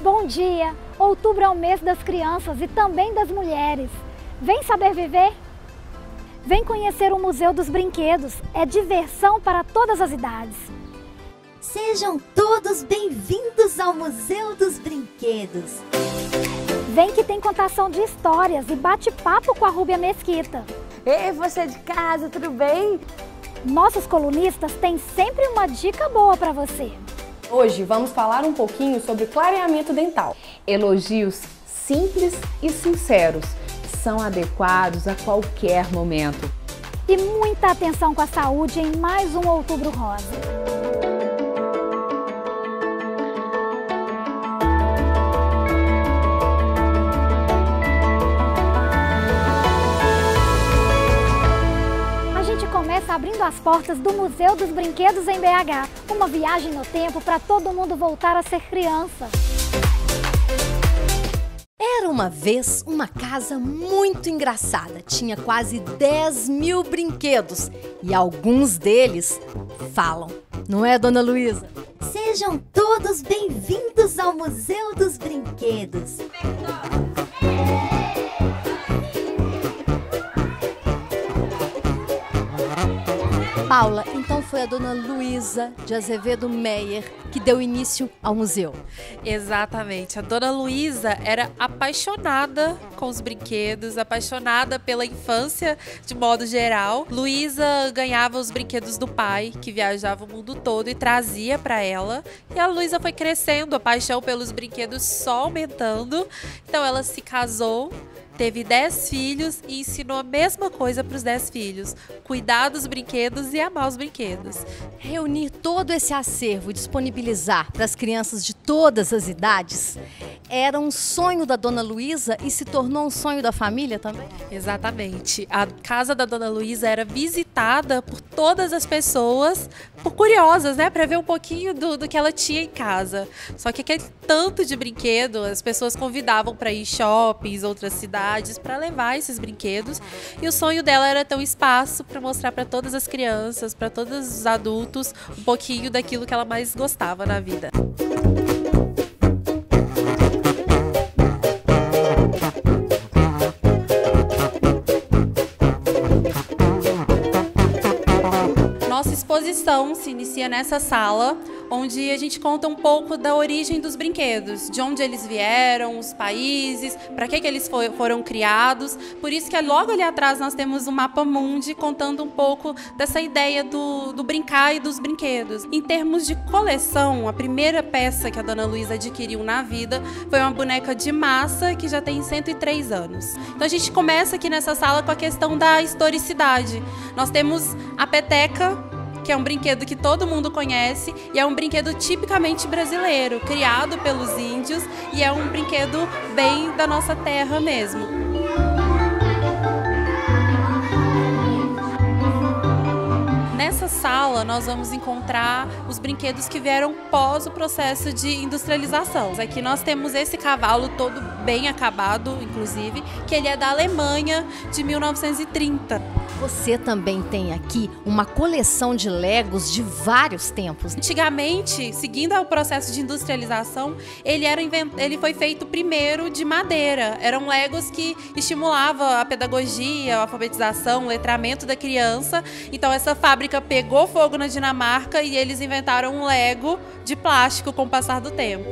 Bom dia! Outubro é o mês das crianças e também das mulheres. Vem saber viver? Vem conhecer o Museu dos Brinquedos. É diversão para todas as idades. Sejam todos bem-vindos ao Museu dos Brinquedos. Vem que tem contação de histórias e bate-papo com a Rúbia Mesquita. Ei, você de casa, tudo bem? Nossos colunistas têm sempre uma dica boa para você. Hoje vamos falar um pouquinho sobre clareamento dental. Elogios simples e sinceros são adequados a qualquer momento. E muita atenção com a saúde em mais um Outubro Rosa. Começa abrindo as portas do Museu dos Brinquedos em BH. Uma viagem no tempo para todo mundo voltar a ser criança. Era uma vez uma casa muito engraçada. Tinha quase 10.000 brinquedos e alguns deles falam. Não é, Dona Luísa? Sejam todos bem-vindos ao Museu dos Brinquedos. Paula, então foi a Dona Luísa de Azevedo Meyer que deu início ao museu. Exatamente. A Dona Luísa era apaixonada com os brinquedos, apaixonada pela infância de modo geral. Luísa ganhava os brinquedos do pai, que viajava o mundo todo e trazia para ela. E a Luísa foi crescendo, a paixão pelos brinquedos só aumentando. Então ela se casou, teve 10 filhos e ensinou a mesma coisa para os 10 filhos. Cuidar dos brinquedos e amar os brinquedos. Reunir todo esse acervo e disponibilizar para as crianças de todas as idades era um sonho da Dona Luísa e se tornou um sonho da família também? Exatamente. A casa da Dona Luísa era visitada por todas as pessoas, por curiosas, né? Para ver um pouquinho do que ela tinha em casa. Só que aquele tanto de brinquedo, as pessoas convidavam para ir em shoppings, outras cidades, para levar esses brinquedos. E o sonho dela era ter um espaço para mostrar para todas as crianças, para todos os adultos, um pouquinho daquilo que ela mais gostava na vida. Nossa exposição se inicia nessa sala, onde a gente conta um pouco da origem dos brinquedos, de onde eles vieram, os países, para que eles foram criados. Por isso que logo ali atrás nós temos o Mapa Mundi contando um pouco dessa ideia do brincar e dos brinquedos. Em termos de coleção, a primeira peça que a Dona Luísa adquiriu na vida foi uma boneca de massa que já tem 103 anos. Então a gente começa aqui nessa sala com a questão da historicidade. Nós temos a peteca, que é um brinquedo que todo mundo conhece e é um brinquedo tipicamente brasileiro, criado pelos índios e é um brinquedo bem da nossa terra mesmo. Nessa sala nós vamos encontrar os brinquedos que vieram pós o processo de industrialização. Aqui nós temos esse cavalo todo bem acabado, inclusive, que ele é da Alemanha de 1930. Você também tem aqui uma coleção de Legos de vários tempos. Antigamente, seguindo o processo de industrialização, ele foi feito primeiro de madeira. Eram Legos que estimulavam a pedagogia, a alfabetização, o letramento da criança. Então essa fábrica pegou fogo na Dinamarca e eles inventaram um Lego de plástico com o passar do tempo.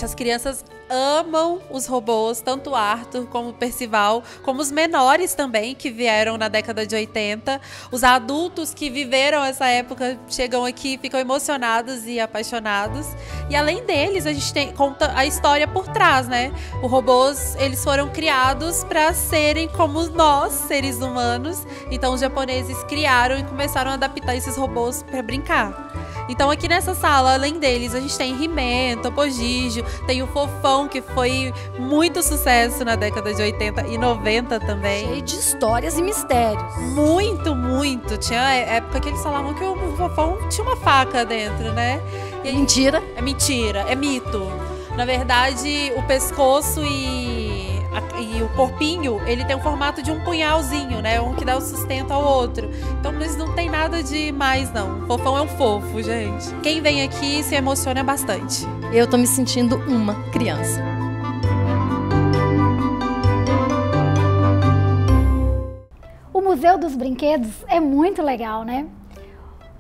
As crianças amam os robôs, tanto o Arthur como o Percival, como os menores também, que vieram na década de 80. Os adultos que viveram essa época chegam aqui, ficam emocionados e apaixonados. E além deles, a gente conta a história por trás, né? Os robôs, eles foram criados para serem como nós, seres humanos. Então os japoneses criaram e começaram a adaptar esses robôs para brincar. Então aqui nessa sala, além deles, a gente tem He-Man, Topo Gigio, tem o Fofão, que foi muito sucesso na década de 80 e 90 também. Cheio de histórias e mistérios. Muito, muito. Tinha época que eles falavam que o Fofão tinha uma faca dentro, né? E mentira? É mentira, é mito. Na verdade, o pescoço e e o corpinho, ele tem o formato de um punhalzinho, né? Um que dá o sustento ao outro. Então eles não tem nada de mais, não. O fofão é um fofo, gente. Quem vem aqui se emociona bastante. Eu tô me sentindo uma criança. O Museu dos Brinquedos é muito legal, né?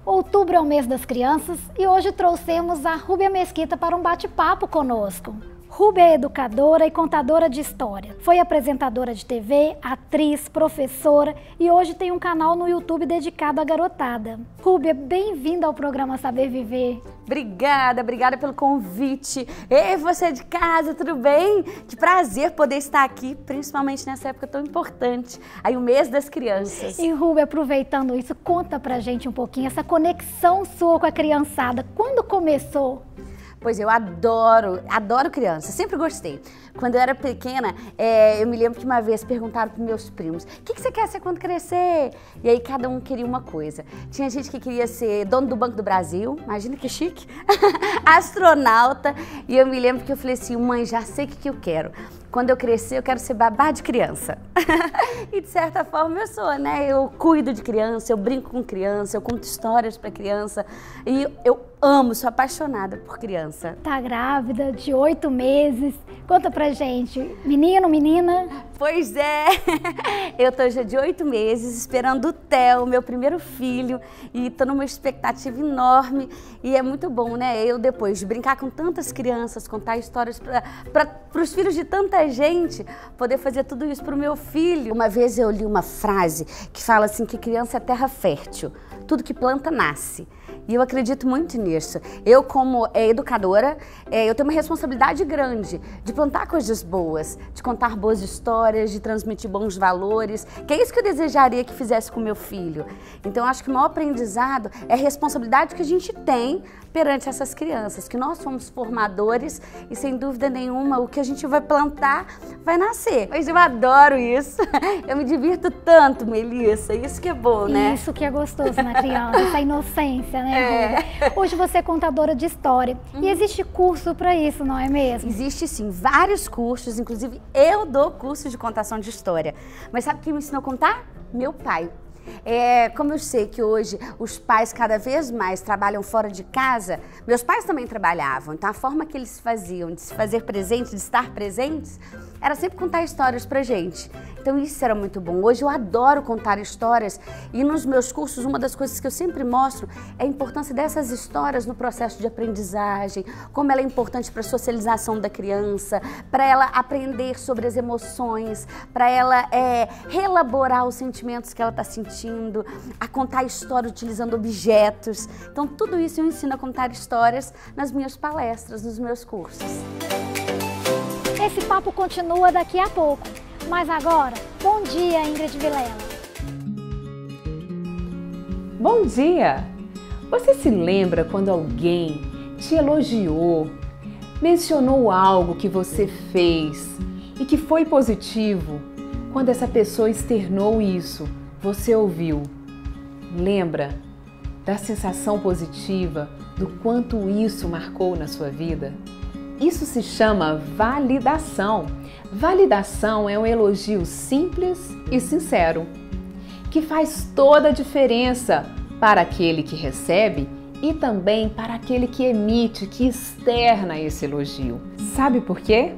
Outubro é o mês das crianças e hoje trouxemos a Rúbia Mesquita para um bate-papo conosco. Rúbia é educadora e contadora de história. Foi apresentadora de TV, atriz, professora e hoje tem um canal no YouTube dedicado à garotada. Rúbia, bem-vinda ao programa Saber Viver. Obrigada pelo convite. Ei, você de casa, tudo bem? Que prazer poder estar aqui, principalmente nessa época tão importante, aí o mês das crianças. E Rúbia, aproveitando isso, conta pra gente um pouquinho essa conexão sua com a criançada. Quando começou? Pois eu adoro criança, sempre gostei. Quando eu era pequena, eu me lembro que uma vez perguntaram para meus primos: o que você quer ser quando crescer? E aí cada um queria uma coisa. Tinha gente que queria ser dono do Banco do Brasil, imagina que chique, astronauta. E eu me lembro que eu falei assim: mãe, já sei o que eu quero. Quando eu crescer, eu quero ser babá de criança. E de certa forma eu sou, né? Eu cuido de criança, eu brinco com criança, eu conto histórias para criança. E eu amo, sou apaixonada por criança. Tá grávida, de 8 meses. Conta pra gente, menino, menina? Pois é, eu tô já de 8 meses esperando o Theo, meu primeiro filho, e tô numa expectativa enorme. E é muito bom, né? Eu depois de brincar com tantas crianças, contar histórias para os filhos de tanta gente, poder fazer tudo isso pro meu filho. Uma vez eu li uma frase que fala assim que criança é terra fértil, tudo que planta nasce. E eu acredito muito nisso. Eu, como educadora, eu tenho uma responsabilidade grande de plantar coisas boas, de contar boas histórias, de transmitir bons valores, que é isso que eu desejaria que fizesse com meu filho. Então, eu acho que o maior aprendizado é a responsabilidade que a gente tem perante essas crianças, que nós somos formadores e, sem dúvida nenhuma, o que a gente vai plantar vai nascer. Mas eu adoro isso. Eu me divirto tanto, Melissa. Isso que é bom, né? Isso que é gostoso na criança, essa inocência, né? Hoje você é contadora de história e existe curso para isso, não é mesmo? Existe sim, vários cursos, inclusive eu dou curso de contação de história. Mas sabe quem me ensinou a contar? Meu pai. Como eu sei que hoje os pais cada vez mais trabalham fora de casa, meus pais também trabalhavam, então a forma que eles faziam de se fazer presente, de estar presentes, era sempre contar histórias pra gente. Então isso era muito bom. Hoje eu adoro contar histórias e nos meus cursos uma das coisas que eu sempre mostro é a importância dessas histórias no processo de aprendizagem, como ela é importante para a socialização da criança, para ela aprender sobre as emoções, para ela reelaborar os sentimentos que ela está sentindo, a contar a história utilizando objetos. Então tudo isso eu ensino a contar histórias nas minhas palestras, nos meus cursos. Esse papo continua daqui a pouco, mas agora, bom dia, Ingrid Vilela. Bom dia! Você se lembra quando alguém te elogiou, mencionou algo que você fez e que foi positivo? Quando essa pessoa externou isso, você ouviu. Lembra da sensação positiva, do quanto isso marcou na sua vida? Isso se chama validação. Validação é um elogio simples e sincero, que faz toda a diferença para aquele que recebe e também para aquele que emite, que externa esse elogio. Sabe por quê?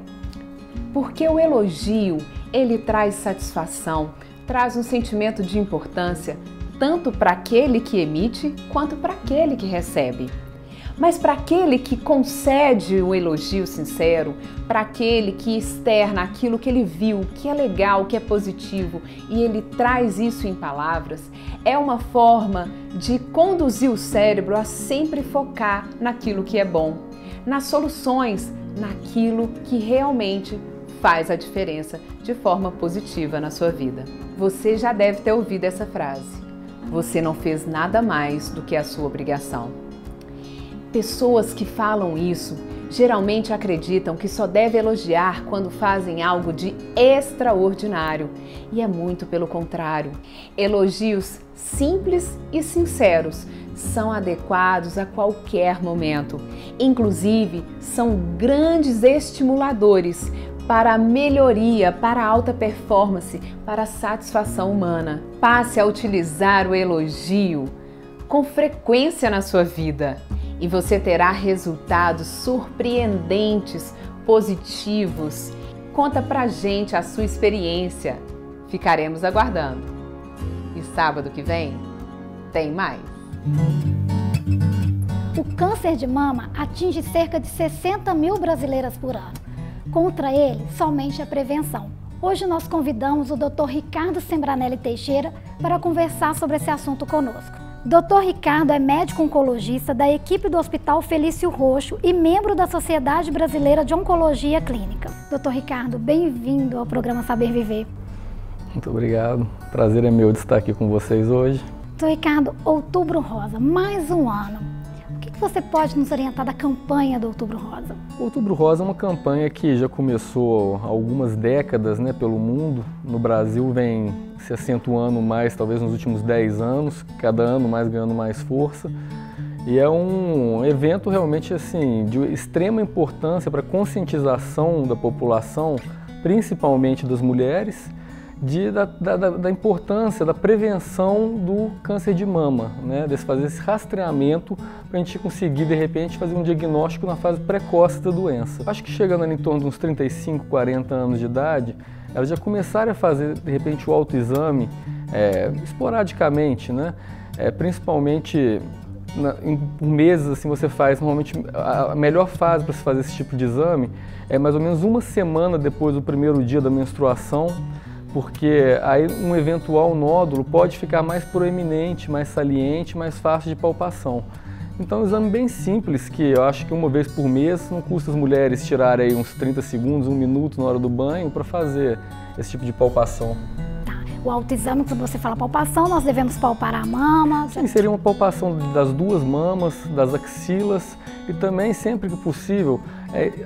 Porque o elogio, ele traz satisfação, traz um sentimento de importância, tanto para aquele que emite quanto para aquele que recebe. Mas para aquele que concede o elogio sincero, para aquele que externa aquilo que ele viu, que é legal, que é positivo, e ele traz isso em palavras, é uma forma de conduzir o cérebro a sempre focar naquilo que é bom, nas soluções, naquilo que realmente faz a diferença de forma positiva na sua vida. Você já deve ter ouvido essa frase: você não fez nada mais do que a sua obrigação. Pessoas que falam isso geralmente acreditam que só deve elogiar quando fazem algo de extraordinário, e é muito pelo contrário. Elogios simples e sinceros são adequados a qualquer momento. Inclusive, são grandes estimuladores para a melhoria, para a alta performance, para a satisfação humana. Passe a utilizar o elogio com frequência na sua vida e você terá resultados surpreendentes, positivos. Conta pra gente a sua experiência. Ficaremos aguardando. E sábado que vem tem mais. O câncer de mama atinge cerca de 60 mil brasileiras por ano. Contra ele, somente a prevenção. Hoje nós convidamos o Dr. Ricardo Sembranelli Teixeira para conversar sobre esse assunto conosco. Dr. Ricardo é médico oncologista da equipe do Hospital Felício Roxo e membro da Sociedade Brasileira de Oncologia Clínica. Dr. Ricardo, bem-vindo ao programa Saber Viver. Muito obrigado. Prazer é meu de estar aqui com vocês hoje. Dr. Ricardo, Outubro Rosa, mais um ano. O que você pode nos orientar da campanha do Outubro Rosa? O Outubro Rosa é uma campanha que já começou há algumas décadas, pelo mundo. No Brasil vem se acentuando mais, talvez nos últimos 10 anos, cada ano mais ganhando mais força. E é um evento realmente assim, de extrema importância para a conscientização da população, principalmente das mulheres, da importância da prevenção do câncer de mama, de fazer esse rastreamento para a gente conseguir, de repente, fazer um diagnóstico na fase precoce da doença. Acho que chegando ali em torno de uns 35, 40 anos de idade, elas já começarem a fazer, de repente, o autoexame esporadicamente, principalmente por meses, assim, você faz, normalmente, a melhor fase para se fazer esse tipo de exame é mais ou menos uma semana depois do primeiro dia da menstruação, porque aí um eventual nódulo pode ficar mais proeminente, mais saliente, mais fácil de palpação. Então é um exame bem simples, que eu acho que uma vez por mês não custa as mulheres tirarem aí uns 30 segundos, 1 minuto na hora do banho para fazer esse tipo de palpação. O autoexame, quando você fala palpação, nós devemos palpar a mama? Sim, seria uma palpação das duas mamas, das axilas e também, sempre que possível,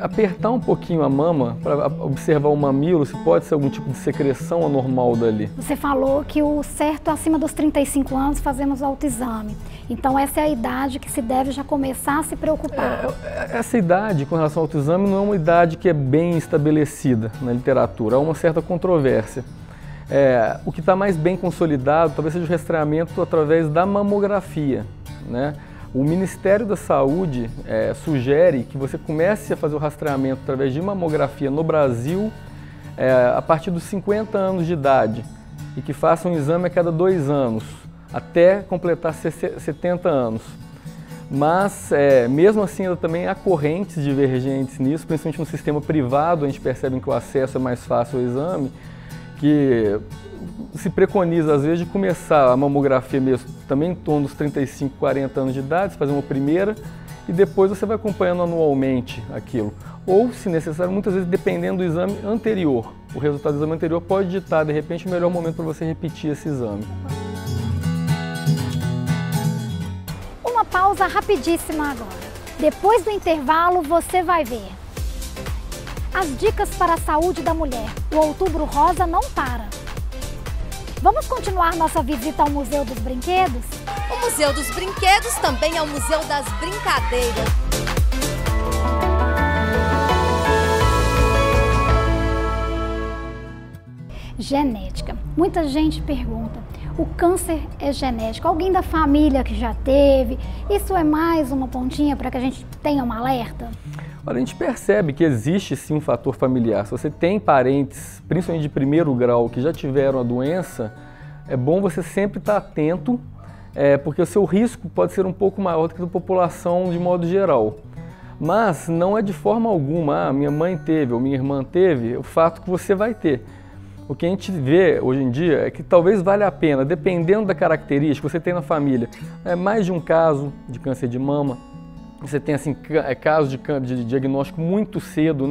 apertar um pouquinho a mama para observar o mamilo, se pode ser algum tipo de secreção anormal dali. Você falou que o certo, acima dos 35 anos, fazemos o autoexame. Então essa é a idade que se deve já começar a se preocupar. Essa idade, com relação ao autoexame, não é uma idade que é bem estabelecida na literatura, há uma certa controvérsia. O que está mais bem consolidado talvez seja o rastreamento através da mamografia, O Ministério da Saúde sugere que você comece a fazer o rastreamento através de mamografia no Brasil a partir dos 50 anos de idade e que faça um exame a cada 2 anos, até completar 70 anos. Mas, mesmo assim, ainda também há correntes divergentes nisso, principalmente no sistema privado, a gente percebe que o acesso é mais fácil ao exame, que se preconiza, às vezes, de começar a mamografia mesmo também em torno dos 35, 40 anos de idade, fazer uma primeira e depois você vai acompanhando anualmente aquilo. Ou, se necessário, muitas vezes dependendo do exame anterior. O resultado do exame anterior pode ditar, de repente, o melhor momento para você repetir esse exame. Uma pausa rapidíssima agora. Depois do intervalo, você vai ver as dicas para a saúde da mulher. O Outubro Rosa não para. Vamos continuar nossa visita ao Museu dos Brinquedos? O Museu dos Brinquedos também é o Museu das Brincadeiras. Genética. Muita gente pergunta, o câncer é genético? Alguém da família que já teve? Isso é mais uma pontinha para que a gente tenha um alerta? Olha, a gente percebe que existe sim um fator familiar. Se você tem parentes, principalmente de primeiro grau, que já tiveram a doença, é bom você sempre estar atento, porque o seu risco pode ser um pouco maior do que a da população de modo geral. Mas não é de forma alguma, minha mãe teve ou minha irmã teve, o fato que você vai ter. O que a gente vê hoje em dia é que talvez valha a pena, dependendo da característica que você tem na família, mais de um caso de câncer de mama. Você tem assim, casos de diagnóstico muito cedo,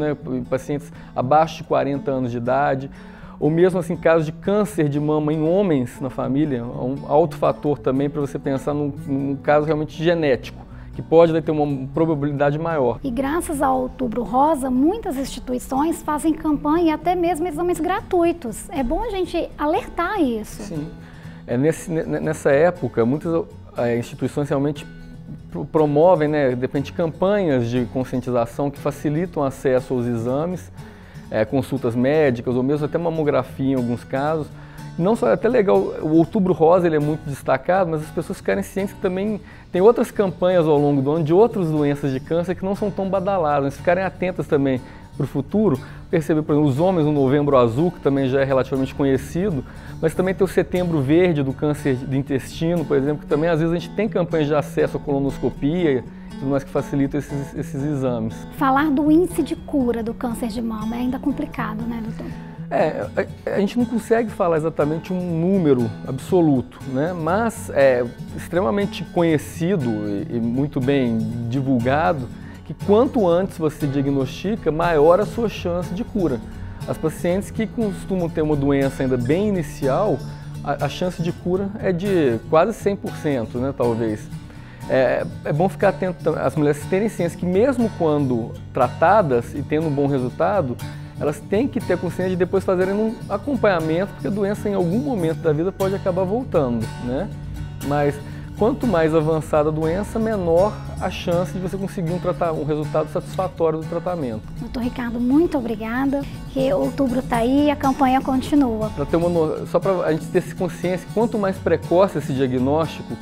pacientes abaixo de 40 anos de idade, ou mesmo assim, casos de câncer de mama em homens na família, um alto fator também para você pensar num caso realmente genético, que pode ter uma probabilidade maior. E graças ao Outubro Rosa, muitas instituições fazem campanha e até mesmo exames gratuitos. É bom a gente alertar isso. Sim. Nessa época, muitas instituições realmente promovem, de repente, campanhas de conscientização que facilitam o acesso aos exames. consultas médicas ou mesmo até mamografia em alguns casos. Não só é até legal, o Outubro Rosa ele é muito destacado, mas as pessoas ficarem cientes que também tem outras campanhas ao longo do ano de outras doenças de câncer que não são tão badaladas, ficarem atentas também para o futuro, perceber, por exemplo, os homens no Novembro Azul, que também já é relativamente conhecido, mas também tem o Setembro Verde do câncer do intestino, por exemplo, que também às vezes a gente tem campanhas de acesso à colonoscopia, tudo mais que facilita esses exames. Falar do índice de cura do câncer de mama é ainda complicado, né, doutor? A gente não consegue falar exatamente um número absoluto, né? Mas é extremamente conhecido e muito bem divulgado que quanto antes você diagnostica, maior a sua chance de cura. As pacientes que costumam ter uma doença ainda bem inicial, a chance de cura é de quase 100%, né, talvez. É bom ficar atento, as mulheres terem ciência que mesmo quando tratadas e tendo um bom resultado, elas têm que ter consciência de depois fazerem um acompanhamento, porque a doença em algum momento da vida pode acabar voltando, né? Mas quanto mais avançada a doença, menor a chance de você conseguir um resultado satisfatório do tratamento. Doutor Ricardo, muito obrigada, que outubro está aí e a campanha continua. Só para a gente ter consciência que quanto mais precoce esse diagnóstico,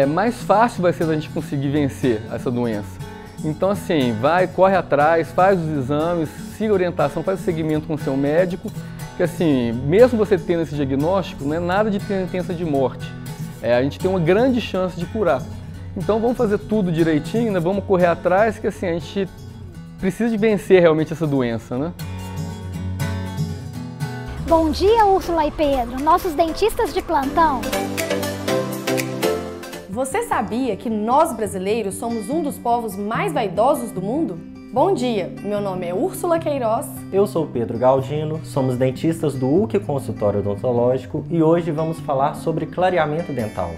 mais fácil vai ser a gente conseguir vencer essa doença. Então, assim, corre atrás, faz os exames, siga a orientação, faz o segmento com o seu médico, que assim, mesmo você tendo esse diagnóstico, não é nada de sentença de morte. A gente tem uma grande chance de curar. Então, vamos fazer tudo direitinho, né? Vamos correr atrás, que assim, a gente precisa de vencer realmente essa doença, né? Bom dia, Úrsula e Pedro, nossos dentistas de plantão. Você sabia que nós brasileiros somos um dos povos mais vaidosos do mundo? Bom dia, meu nome é Úrsula Queiroz. Eu sou Pedro Galdino, somos dentistas do UK Consultório Odontológico e hoje vamos falar sobre clareamento dental.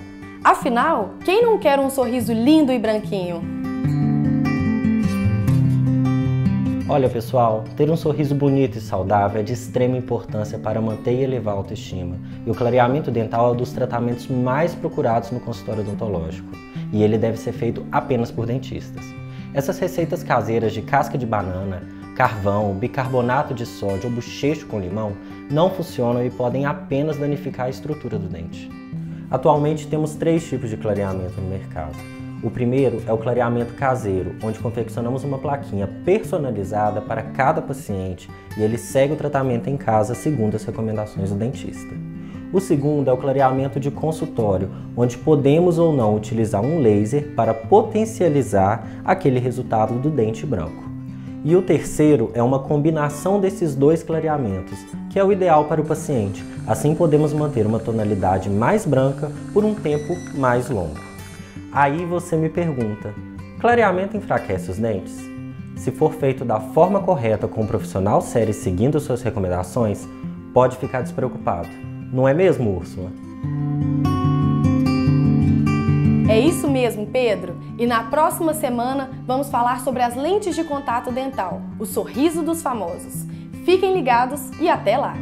Afinal, quem não quer um sorriso lindo e branquinho? Olha pessoal, ter um sorriso bonito e saudável é de extrema importância para manter e elevar a autoestima. E o clareamento dental é um dos tratamentos mais procurados no consultório odontológico. E ele deve ser feito apenas por dentistas. Essas receitas caseiras de casca de banana, carvão, bicarbonato de sódio ou bochecho com limão não funcionam e podem apenas danificar a estrutura do dente. Atualmente temos 3 tipos de clareamento no mercado. O primeiro é o clareamento caseiro, onde confeccionamos uma plaquinha personalizada para cada paciente e ele segue o tratamento em casa segundo as recomendações do dentista. O segundo é o clareamento de consultório, onde podemos ou não utilizar um laser para potencializar aquele resultado do dente branco. E o terceiro é uma combinação desses 2 clareamentos, que é o ideal para o paciente. Assim podemos manter uma tonalidade mais branca por um tempo mais longo. Aí você me pergunta, clareamento enfraquece os dentes? Se for feito da forma correta com um profissional sério seguindo suas recomendações, pode ficar despreocupado. Não é mesmo, Úrsula? É isso mesmo, Pedro. E na próxima semana vamos falar sobre as lentes de contato dental, o sorriso dos famosos. Fiquem ligados e até lá!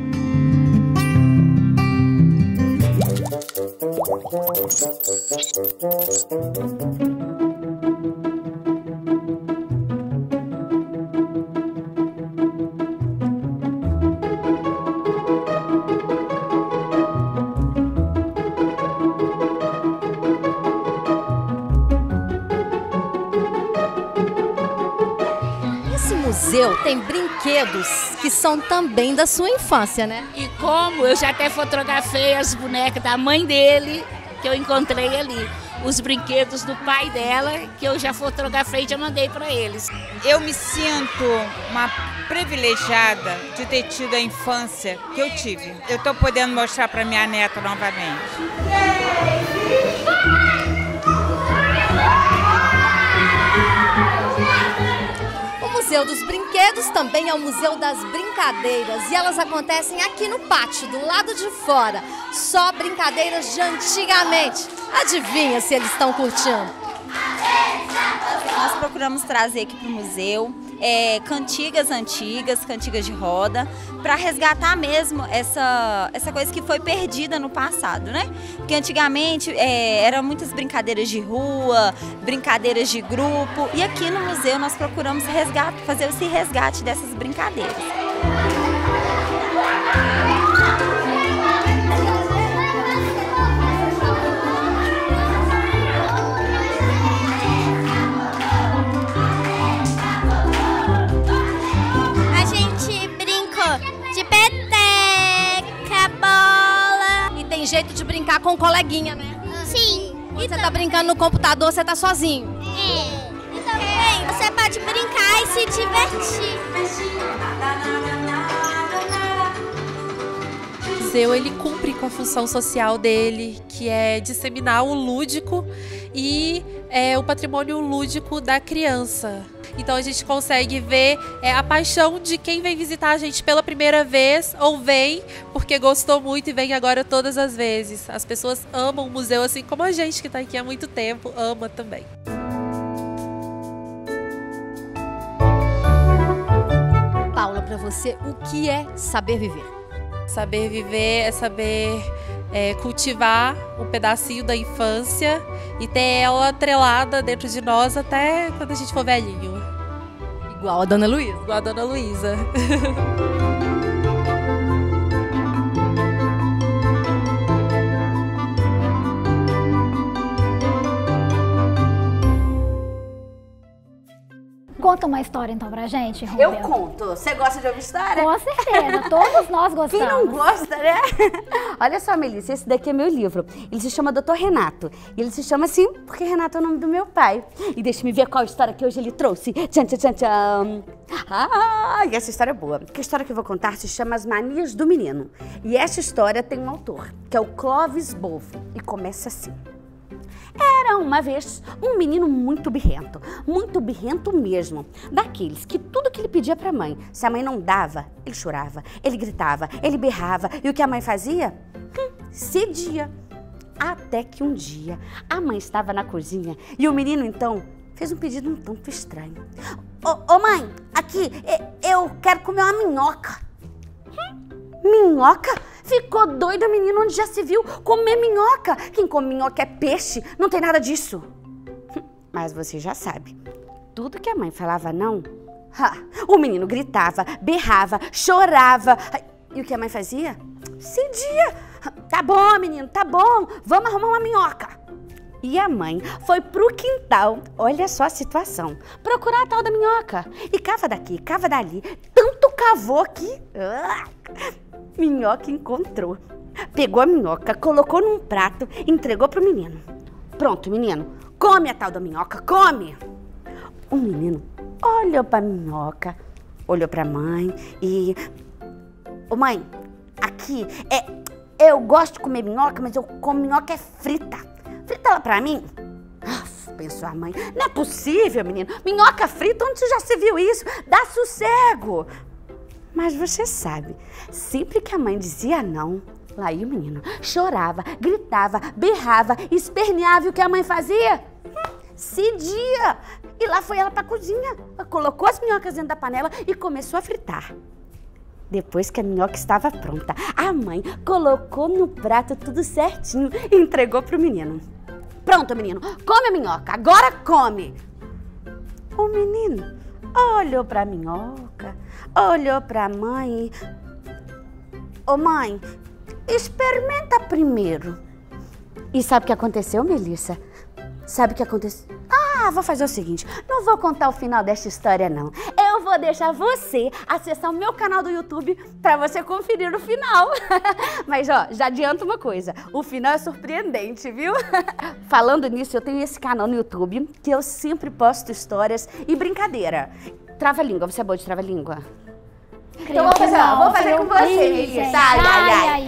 Esse museu tem brinquedos que são também da sua infância, né? E como eu já até fotografei as bonecas da mãe dele, que eu encontrei ali. Os brinquedos do pai dela, que eu já fotografei e já mandei para eles. Eu me sinto uma privilegiada de ter tido a infância que eu tive. Eu estou podendo mostrar para minha neta novamente. O Museu dos Brinquedos também é o Museu das Brincadeiras e elas acontecem aqui no pátio, do lado de fora. Só brincadeiras de antigamente. Adivinha se eles estão curtindo? Nós procuramos trazer aqui para o museu cantigas antigas, cantigas de roda, para resgatar mesmo essa coisa que foi perdida no passado, né? Porque antigamente eram muitas brincadeiras de rua, brincadeiras de grupo, e aqui no museu nós procuramos fazer esse resgate dessas brincadeiras. A gente brincou de peteca, bola. E tem jeito de brincar com o coleguinha, né? Sim. Quando você tá brincando no computador, você tá sozinho. E também você pode brincar e se divertir. O museu, ele cumpre com a função social dele, que é disseminar o lúdico e o patrimônio lúdico da criança. Então a gente consegue ver a paixão de quem vem visitar a gente pela primeira vez ou vem porque gostou muito e vem agora todas as vezes. As pessoas amam o museu, assim como a gente que está aqui há muito tempo ama também. Paula, para você, o que é saber viver? Saber viver é saber cultivar um pedacinho da infância e ter ela atrelada dentro de nós até quando a gente for velhinho. Igual a Dona Luísa. Igual a Dona Luísa. Conta uma história então pra gente, Rúbia. Eu conto. Você gosta de ouvir história? Com certeza, todos nós gostamos. Quem não gosta, né? Olha só, Melissa, esse daqui é meu livro. Ele se chama Dr. Renato. E ele se chama assim porque Renato é o nome do meu pai. E deixa-me ver qual história que hoje ele trouxe. Tchan, tchan, tchan, tchan. E essa história é boa. A história que eu vou contar se chama As Manias do Menino. E essa história tem um autor, que é o Clovis Bolfo. E começa assim. Era uma vez um menino muito birrento mesmo, daqueles que tudo que ele pedia pra mãe, se a mãe não dava, ele chorava, ele gritava, ele berrava, e o que a mãe fazia? Cedia. Até que um dia a mãe estava na cozinha e o menino então fez um pedido um tanto estranho. Ô mãe, aqui, eu quero comer uma minhoca. Minhoca? Ficou doido o menino, onde já se viu comer minhoca. Quem come minhoca é peixe, não tem nada disso. Mas você já sabe, tudo que a mãe falava não, o menino gritava, berrava, chorava. E o que a mãe fazia? Cedia. Tá bom, menino, tá bom, vamos arrumar uma minhoca. E a mãe foi pro quintal, olha só a situação, procurar a tal da minhoca. E cava daqui, cava dali, tanto cavou que... Minhoca encontrou. Pegou a minhoca, colocou num prato, entregou pro menino. Pronto, menino, come a tal da minhoca, come! O menino olhou pra minhoca, olhou pra mãe e... Ô mãe, aqui, eu gosto de comer minhoca, mas eu como minhoca frita. Frita ela pra mim. Pensou a mãe, não é possível, menino. Minhoca frita, onde você já se viu isso? Dá sossego. Mas você sabe, sempre que a mãe dizia não, lá ia o menino, chorava, gritava, berrava, esperneava, e o que a mãe fazia? Cedia. E lá foi ela pra cozinha, colocou as minhocas dentro da panela e começou a fritar. Depois que a minhoca estava pronta, a mãe colocou no prato tudo certinho e entregou pro menino. Pronto, menino, come a minhoca, agora come. O menino olhou pra minhoca, olhou pra mãe. Ô mãe, experimenta primeiro. E sabe o que aconteceu, Melissa? Sabe o que aconteceu? Vou fazer o seguinte, não vou contar o final desta história, não. Eu vou deixar você acessar o meu canal do YouTube pra você conferir o final. Mas, ó, já adianto uma coisa, o final é surpreendente, viu? Falando nisso, eu tenho esse canal no YouTube que eu sempre posto histórias e brincadeira. Trava-língua, você é boa de trava-língua? Então vou fazer com você, Melissa. Ai.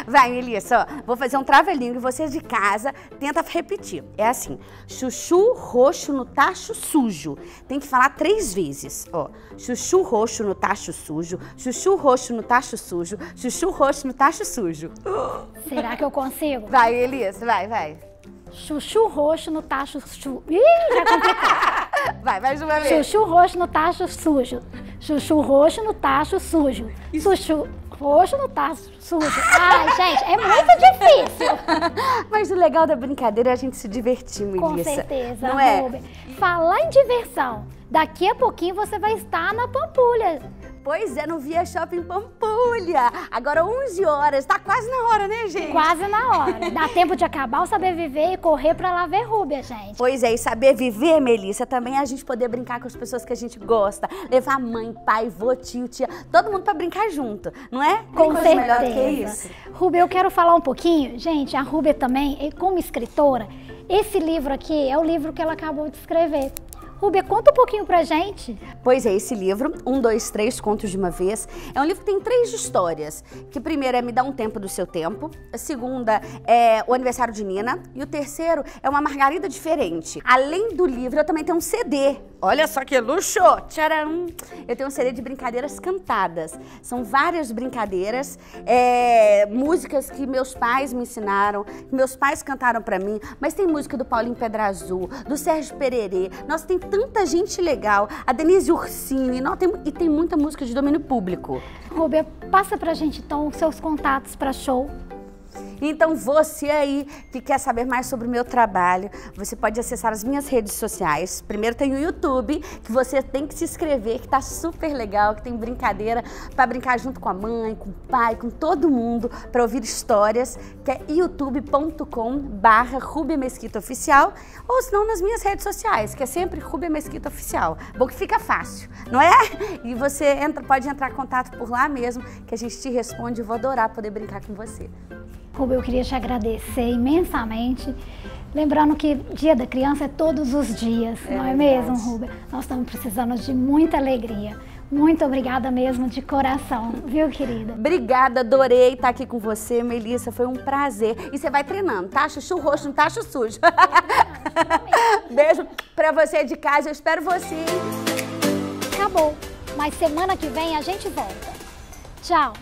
Vai, Melissa, ó, vou fazer um trava-língua e você de casa tenta repetir. É assim, chuchu roxo no tacho sujo. Tem que falar 3 vezes, ó. Chuchu roxo no tacho sujo, chuchu roxo no tacho sujo, chuchu roxo no tacho sujo. Será que eu consigo? Vai, Melissa, vai. Chuchu roxo no tacho sujo. Ih, já complicou. Vai, mais uma vez. Chuchu roxo no tacho sujo. Chuchu roxo no tacho sujo. Chuchu roxo no tacho sujo. Ai, gente, é muito difícil. Mas o legal da brincadeira é a gente se divertir, Melissa. Com certeza, não é? Rúbia. Falar em diversão. Daqui a pouquinho você vai estar na Pampulha. Pois é, no Via Shopping Pampulha. Agora 11 horas, tá quase na hora, né, gente? Quase na hora. Dá tempo de acabar o Saber Viver e correr pra lá ver Rúbia, gente. Pois é, e saber viver, Melissa, também é a gente poder brincar com as pessoas que a gente gosta. Levar mãe, pai, vô, tio, tia, todo mundo pra brincar junto, não é? Com certeza. Melhor que isso. Rúbia, eu quero falar um pouquinho. Gente, a Rúbia também, como escritora, esse livro aqui é o livro que ela acabou de escrever. Rúbia, conta um pouquinho pra gente. Pois é, esse livro, 1, 2, 3 Contos de uma Vez, é um livro que tem 3 histórias. Que primeiro é Me Dá um Tempo do Seu Tempo, a segunda é O Aniversário de Nina e o terceiro é Uma Margarida Diferente. Além do livro, eu também tenho um CD. Olha só que luxo! Tcharam! Eu tenho um CD de brincadeiras cantadas. São várias brincadeiras, músicas que meus pais me ensinaram, que meus pais cantaram pra mim, mas tem música do Paulinho Pedra Azul, do Sérgio Pererê. Nossa, tem tanta gente legal, a Denise Ursini, e tem muita música de domínio público. Rúbia, passa pra gente então os seus contatos pra show. Então você aí que quer saber mais sobre o meu trabalho, você pode acessar as minhas redes sociais. Primeiro tem o YouTube, que você tem que se inscrever, que tá super legal, que tem brincadeira para brincar junto com a mãe, com o pai, com todo mundo, para ouvir histórias, que é youtube.com/Rúbia Mesquita Oficial, ou senão nas minhas redes sociais, que é sempre Rúbia Mesquita Oficial. Bom que fica fácil, não é? E você pode entrar em contato por lá mesmo, que a gente te responde e vou adorar poder brincar com você. Rúbia, eu queria te agradecer imensamente. Lembrando que Dia da Criança é todos os dias, não é mesmo, Rúbia? Nós estamos precisando de muita alegria. Muito obrigada mesmo, de coração, viu, querida? Obrigada, adorei estar aqui com você, Melissa, foi um prazer. E você vai treinando, tá? Chuchu roxo, não tá chuchu sujo. Beijo pra você de casa, eu espero você. Acabou, mas semana que vem a gente volta. Tchau.